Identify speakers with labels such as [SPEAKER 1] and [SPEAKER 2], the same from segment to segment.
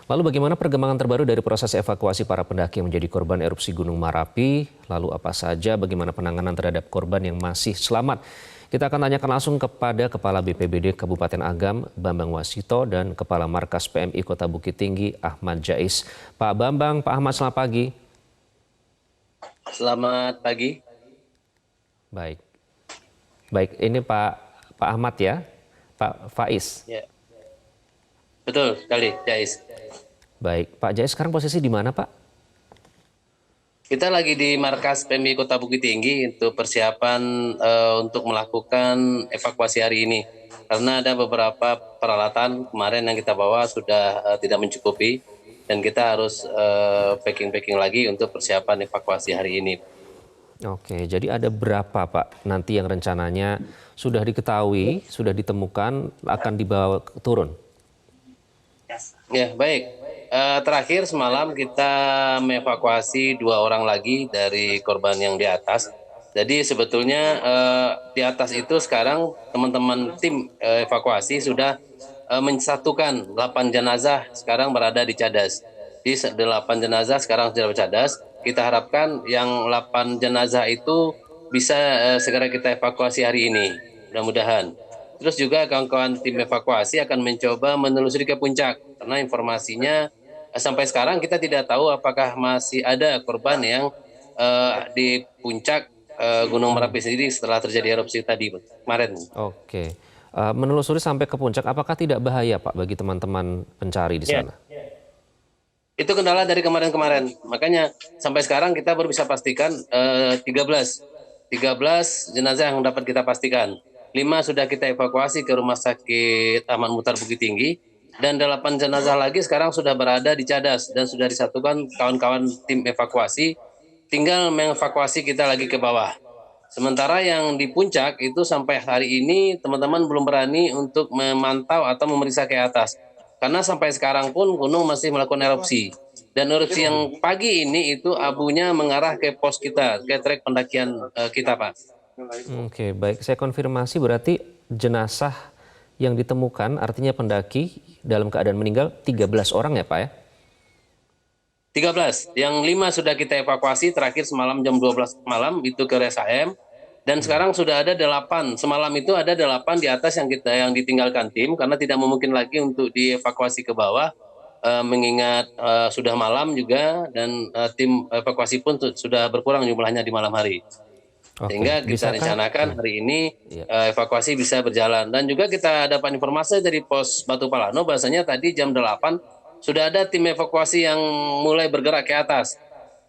[SPEAKER 1] Lalu bagaimana perkembangan terbaru dari proses evakuasi para pendaki yang menjadi korban erupsi Gunung Merapi? Lalu apa saja bagaimana penanganan terhadap korban yang masih selamat? Kita akan tanyakan langsung kepada Kepala BPBD Kabupaten Agam, Bambang Wasito, dan Kepala Markas PMI Kota Bukit Tinggi, Ahmad Jais. Pak Bambang, Pak Ahmad, selamat pagi.
[SPEAKER 2] Selamat pagi.
[SPEAKER 1] Baik, baik. Ini Pak Ahmad ya, Pak Faiz.
[SPEAKER 2] Ya, betul sekali, Jais.
[SPEAKER 1] Baik, Pak Jais sekarang posisi di mana, Pak?
[SPEAKER 2] Kita lagi di markas PMI Kota Bukit Tinggi untuk persiapan untuk melakukan evakuasi hari ini. Karena ada beberapa peralatan kemarin yang kita bawa sudah tidak mencukupi dan kita harus packing-packing lagi untuk persiapan evakuasi hari ini.
[SPEAKER 1] Oke, jadi ada berapa Pak nanti yang rencananya sudah diketahui, sudah ditemukan akan dibawa turun?
[SPEAKER 2] Ya, baik. Terakhir semalam kita mengevakuasi 2 orang lagi dari korban yang di atas. Jadi sebetulnya di atas itu sekarang teman-teman tim evakuasi sudah mensatukan 8 jenazah sekarang berada di Cadas. Di 8 jenazah sekarang sudah bercadas. Kita harapkan yang 8 jenazah itu bisa segera kita evakuasi hari ini. Mudah-mudahan. Terus juga kawan-kawan tim evakuasi akan mencoba menelusuri ke puncak karena informasinya sampai sekarang kita tidak tahu apakah masih ada korban yang di puncak Gunung Merapi sendiri setelah terjadi erupsi tadi kemarin.
[SPEAKER 1] Oke, menelusuri sampai ke puncak, apakah tidak bahaya Pak bagi teman-teman pencari di
[SPEAKER 2] Ya,
[SPEAKER 1] sana?
[SPEAKER 2] itu kendala dari kemarin-kemarin. Makanya sampai sekarang kita baru bisa pastikan 13 jenazah yang dapat kita pastikan. 5 sudah kita evakuasi ke Rumah Sakit Ahmad Muhtar Bukit Tinggi dan 8 jenazah lagi sekarang sudah berada di Cadas dan sudah disatukan kawan-kawan tim evakuasi. Tinggal mengevakuasi kita lagi ke bawah. Sementara yang di puncak itu sampai hari ini teman-teman belum berani untuk memantau atau memeriksa ke atas. Karena sampai sekarang pun gunung masih melakukan erupsi. Dan erupsi yang pagi ini itu abunya mengarah ke pos kita, ke trek pendakian kita, Pak.
[SPEAKER 1] Oke, baik. Saya konfirmasi berarti jenazah yang ditemukan artinya pendaki dalam keadaan meninggal 13 orang ya Pak ya?
[SPEAKER 2] 13, yang 5 sudah kita evakuasi terakhir semalam jam 12 malam itu ke RSAM. Dan sekarang sudah ada 8. Semalam itu ada 8 di atas yang ditinggalkan tim karena tidak mungkin lagi untuk dievakuasi ke bawah mengingat sudah malam juga dan tim evakuasi pun sudah berkurang jumlahnya di malam hari.
[SPEAKER 1] Oke,
[SPEAKER 2] Sehingga kita
[SPEAKER 1] bisakah?
[SPEAKER 2] rencanakan hari ini
[SPEAKER 1] Iya.
[SPEAKER 2] evakuasi bisa berjalan. Dan juga kita dapat informasi dari pos Batu Palano bahasanya tadi jam 8 sudah ada tim evakuasi yang mulai bergerak ke atas.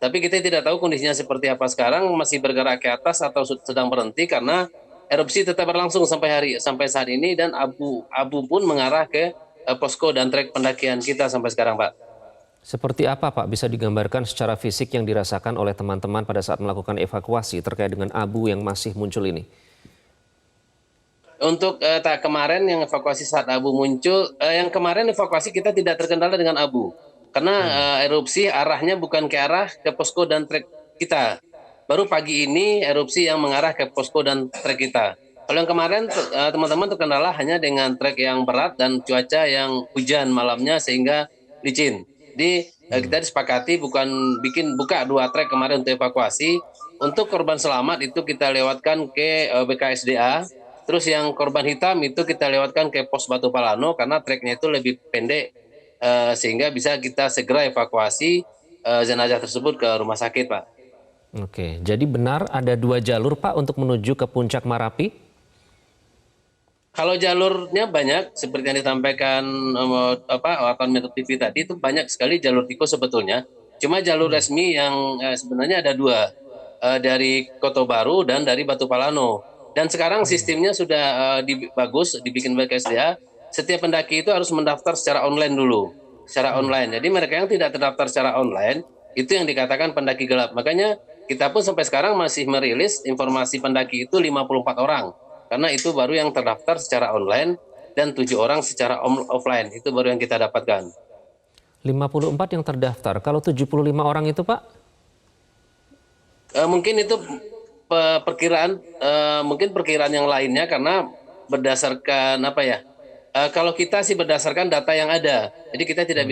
[SPEAKER 2] Tapi kita tidak tahu kondisinya seperti apa sekarang, masih bergerak ke atas atau sedang berhenti karena erupsi tetap berlangsung sampai saat ini dan abu pun mengarah ke posko dan trek pendakian kita sampai sekarang, Pak.
[SPEAKER 1] Seperti apa Pak bisa digambarkan secara fisik yang dirasakan oleh teman-teman pada saat melakukan evakuasi terkait dengan abu yang masih muncul ini?
[SPEAKER 2] Untuk kemarin yang evakuasi saat abu muncul, yang kemarin evakuasi kita tidak terkendala dengan abu. Karena erupsi arahnya bukan ke arah ke posko dan trek kita. Baru pagi ini erupsi yang mengarah ke posko dan trek kita. Kalau yang kemarin teman-teman terkendala hanya dengan trek yang berat dan cuaca yang hujan malamnya sehingga licin. Jadi kita disepakati buka 2 trek kemarin untuk evakuasi. Untuk korban selamat itu kita lewatkan ke BKSDA. Terus yang korban hitam itu kita lewatkan ke pos Batu Palano karena treknya itu lebih pendek sehingga bisa kita segera evakuasi jenazah tersebut ke rumah sakit, Pak.
[SPEAKER 1] Oke, jadi benar ada 2 jalur Pak untuk menuju ke puncak Marapi?
[SPEAKER 2] Kalau jalurnya banyak seperti yang disampaikan wartawan Metro TV tadi itu banyak sekali jalur tikus sebetulnya. Cuma jalur resmi yang sebenarnya ada 2 dari Kota Baru dan dari Batu Palano. Dan sekarang sistemnya sudah bagus dibikin BKSDA. Setiap pendaki itu harus mendaftar secara online dulu, secara online. Jadi mereka yang tidak terdaftar secara online itu yang dikatakan pendaki gelap. Makanya kita pun sampai sekarang masih merilis informasi pendaki itu 54 orang. Karena itu baru yang terdaftar secara online dan 7 orang secara offline. Itu baru yang kita dapatkan.
[SPEAKER 1] 54 yang terdaftar, kalau 75 orang itu Pak?
[SPEAKER 2] Mungkin itu perkiraan, mungkin perkiraan yang lainnya karena berdasarkan apa ya, Kalau kita sih berdasarkan data yang ada, jadi kita tidak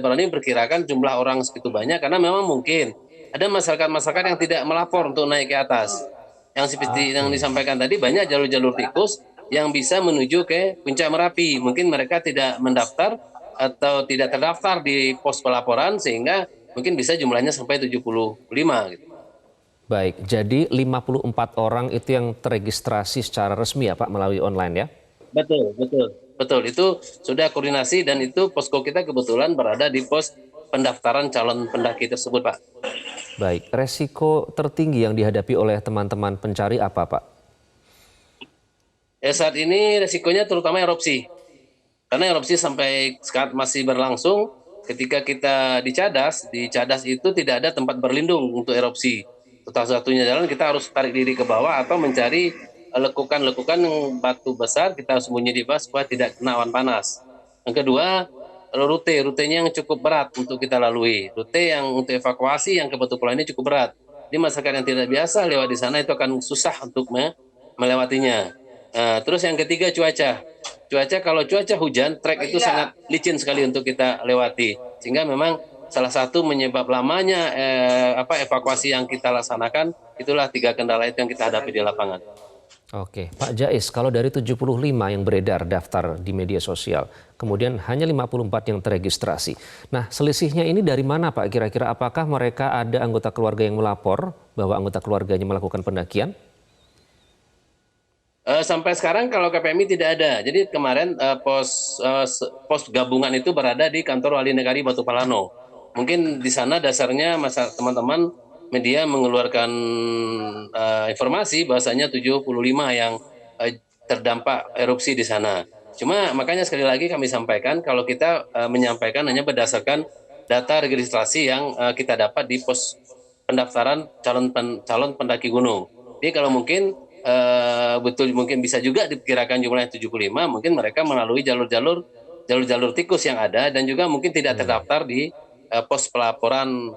[SPEAKER 2] berani perkirakan jumlah orang segitu banyak karena memang mungkin ada masyarakat-masyarakat yang tidak melapor untuk naik ke atas. Yang seperti yang
[SPEAKER 1] Oke.
[SPEAKER 2] disampaikan tadi banyak jalur-jalur tikus yang bisa menuju ke Puncak Merapi. Mungkin mereka tidak mendaftar atau tidak terdaftar di pos pelaporan sehingga mungkin bisa jumlahnya sampai 75 gitu.
[SPEAKER 1] Baik, jadi 54 orang itu yang terregistrasi secara resmi ya Pak melalui online ya?
[SPEAKER 2] Betul, betul. Betul, itu sudah koordinasi dan itu posko kita kebetulan berada di pos pendaftaran calon pendaki tersebut, Pak.
[SPEAKER 1] Baik, resiko tertinggi yang dihadapi oleh teman-teman pencari apa Pak?
[SPEAKER 2] Ya, saat ini resikonya terutama erupsi. Karena erupsi sampai saat masih berlangsung, ketika kita di Cadas itu tidak ada tempat berlindung untuk erupsi. Satu-satunya jalan kita harus tarik diri ke bawah atau mencari lekukan-lekukan yang batu besar kita sembunyi di bawah supaya tidak kena awan panas. Yang kedua, rutenya yang cukup berat untuk kita lalui. Rute yang untuk evakuasi yang kebetulan ini cukup berat. Jadi masyarakat yang tidak biasa lewat di sana itu akan susah untuk melewatinya. Terus yang ketiga cuaca. Kalau cuaca hujan, trek itu sangat licin sekali untuk kita lewati. Sehingga memang salah satu menyebab lamanya evakuasi yang kita laksanakan itulah 3 kendala itu yang kita hadapi di lapangan.
[SPEAKER 1] Oke, Pak Jais, kalau dari 75 yang beredar daftar di media sosial, kemudian hanya 54 yang terregistrasi. Nah, selisihnya ini dari mana Pak? Kira-kira apakah mereka ada anggota keluarga yang melapor bahwa anggota keluarganya melakukan pendakian?
[SPEAKER 2] Sampai sekarang kalau KPMI tidak ada. Jadi kemarin pos gabungan itu berada di kantor Wali Negari Batu Palano. Mungkin di sana dasarnya teman-teman media mengeluarkan informasi bahwasanya 75 yang terdampak erupsi di sana. Cuma makanya sekali lagi kami sampaikan kalau kita menyampaikan hanya berdasarkan data registrasi yang kita dapat di pos pendaftaran calon pendaki gunung. Jadi kalau mungkin betul mungkin bisa juga diperkirakan jumlahnya 75, mungkin mereka melalui jalur tikus yang ada dan juga mungkin tidak terdaftar di pos pelaporan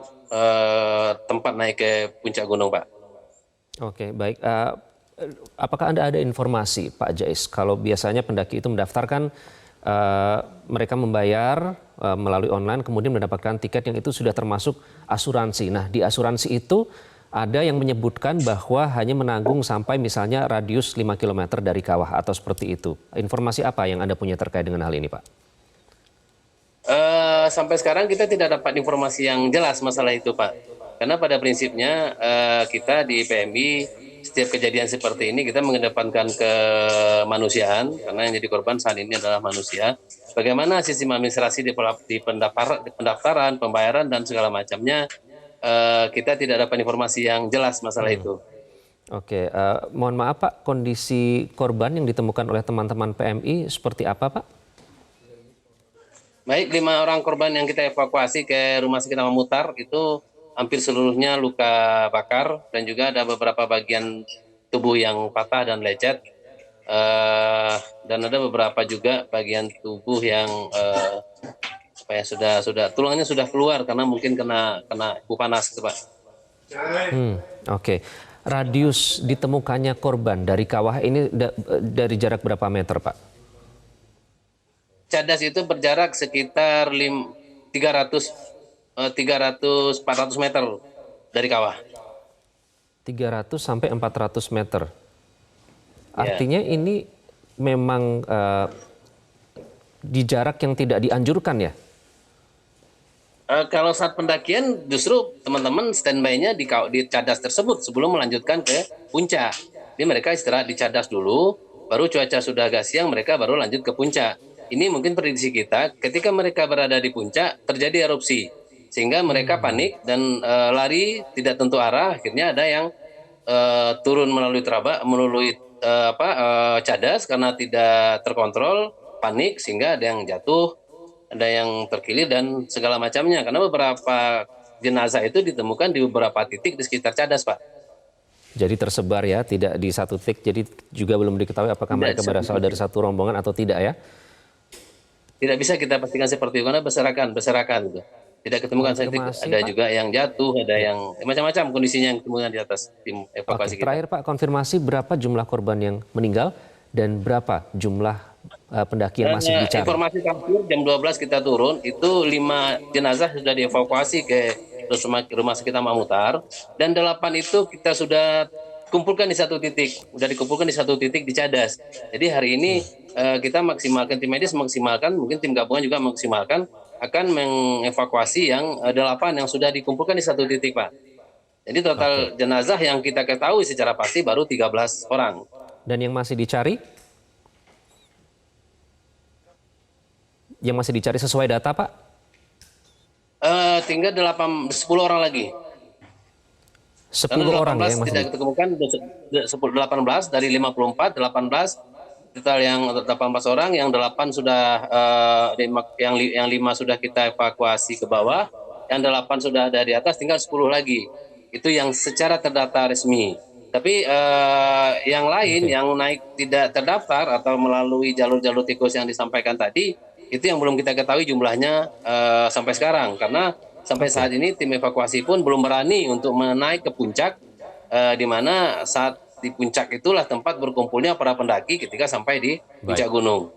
[SPEAKER 2] tempat naik ke puncak gunung, Pak.
[SPEAKER 1] Oke, baik. Apakah Anda ada informasi, Pak Jais, kalau biasanya pendaki itu mendaftarkan, mereka membayar melalui online, kemudian mendapatkan tiket yang itu sudah termasuk asuransi. Nah, di asuransi itu ada yang menyebutkan bahwa hanya menanggung sampai misalnya radius 5 km dari kawah atau seperti itu. Informasi apa yang Anda punya terkait dengan hal ini, Pak?
[SPEAKER 2] Sampai sekarang kita tidak dapat informasi yang jelas masalah itu, Pak. Karena pada prinsipnya kita di PMI setiap kejadian seperti ini kita mengedepankan kemanusiaan karena yang jadi korban saat ini adalah manusia. Bagaimana sistem administrasi di pendaftaran, pembayaran dan segala macamnya kita tidak dapat informasi yang jelas masalah itu.
[SPEAKER 1] Oke, mohon maaf Pak, kondisi korban yang ditemukan oleh teman-teman PMI seperti apa Pak?
[SPEAKER 2] Baik, 5 orang korban yang kita evakuasi ke Rumah Sakit Amang Mutar itu hampir seluruhnya luka bakar dan juga ada beberapa bagian tubuh yang patah dan lecet. Dan ada beberapa juga bagian tubuh yang sudah tulangnya sudah keluar karena mungkin kena ibu panas itu, Pak.
[SPEAKER 1] Oke, radius ditemukannya korban dari kawah ini dari jarak berapa meter Pak?
[SPEAKER 2] Cadas itu berjarak sekitar 300-400 meter dari kawah.
[SPEAKER 1] 300 sampai 400 meter. Artinya ini memang di jarak yang tidak dianjurkan ya?
[SPEAKER 2] Kalau saat pendakian justru teman-teman standby-nya di Cadas tersebut sebelum melanjutkan ke puncak. Jadi mereka istirahat di Cadas dulu, baru cuaca sudah agak siang mereka baru lanjut ke puncak. Ini mungkin prediksi kita ketika mereka berada di puncak terjadi erupsi. Sehingga mereka panik dan lari tidak tentu arah, akhirnya ada yang turun melalui Cadas karena tidak terkontrol, panik sehingga ada yang jatuh, ada yang terkilir dan segala macamnya karena beberapa jenazah itu ditemukan di beberapa titik di sekitar Cadas, Pak.
[SPEAKER 1] Jadi tersebar ya, tidak di satu titik, jadi juga belum diketahui apakah mereka berasal dari satu rombongan atau tidak ya?
[SPEAKER 2] Tidak bisa kita pastikan seperti itu karena berserakan gitu. Tidak ketemukan titik, ada
[SPEAKER 1] Pak?
[SPEAKER 2] juga yang jatuh, ada yang macam-macam kondisinya yang ditemukan di atas tim evakuasi kita.
[SPEAKER 1] Terakhir Pak, konfirmasi berapa jumlah korban yang meninggal dan berapa jumlah pendaki yang masih dicari?
[SPEAKER 2] Informasi terakhir jam 12 kita turun, itu 5 jenazah sudah dievakuasi ke rumah sakit Mamutar, dan 8 itu kita sudah kumpulkan di satu titik, di Cadas. Jadi hari ini kita maksimalkan, tim medis maksimalkan, mungkin tim gabungan juga maksimalkan, akan mengevakuasi yang 8 yang sudah dikumpulkan di satu titik, Pak. Jadi total jenazah yang kita ketahui secara pasti baru 13 orang.
[SPEAKER 1] Dan yang masih dicari? Yang masih dicari sesuai data, Pak?
[SPEAKER 2] Tinggal 10 orang lagi.
[SPEAKER 1] 10
[SPEAKER 2] Karena
[SPEAKER 1] orang ya
[SPEAKER 2] 18
[SPEAKER 1] yang masih
[SPEAKER 2] tidak ditemukan, 18 dari 54, 18 total yang 18 orang, yang 8 sudah yang 5 sudah kita evakuasi ke bawah, yang 8 sudah ada di atas, tinggal 10 lagi. Itu yang secara terdaftar resmi. Tapi yang lain yang naik tidak terdaftar atau melalui jalur-jalur tikus yang disampaikan tadi, itu yang belum kita ketahui jumlahnya sampai sekarang, karena sampai saat ini tim evakuasi pun belum berani untuk menaik ke puncak, di mana saat di puncak itulah tempat berkumpulnya para pendaki ketika sampai di puncak gunung.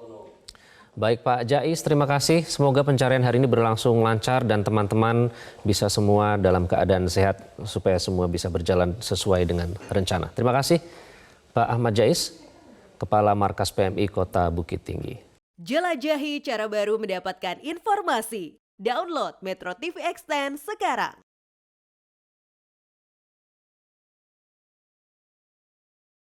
[SPEAKER 1] Baik Pak Jais, terima kasih. Semoga pencarian hari ini berlangsung lancar dan teman-teman bisa semua dalam keadaan sehat supaya semua bisa berjalan sesuai dengan rencana. Terima kasih Pak Ahmad Jais, Kepala Markas PMI Kota Bukit Tinggi.
[SPEAKER 3] Jelajahi cara baru mendapatkan informasi. Download Metro TV Extend sekarang.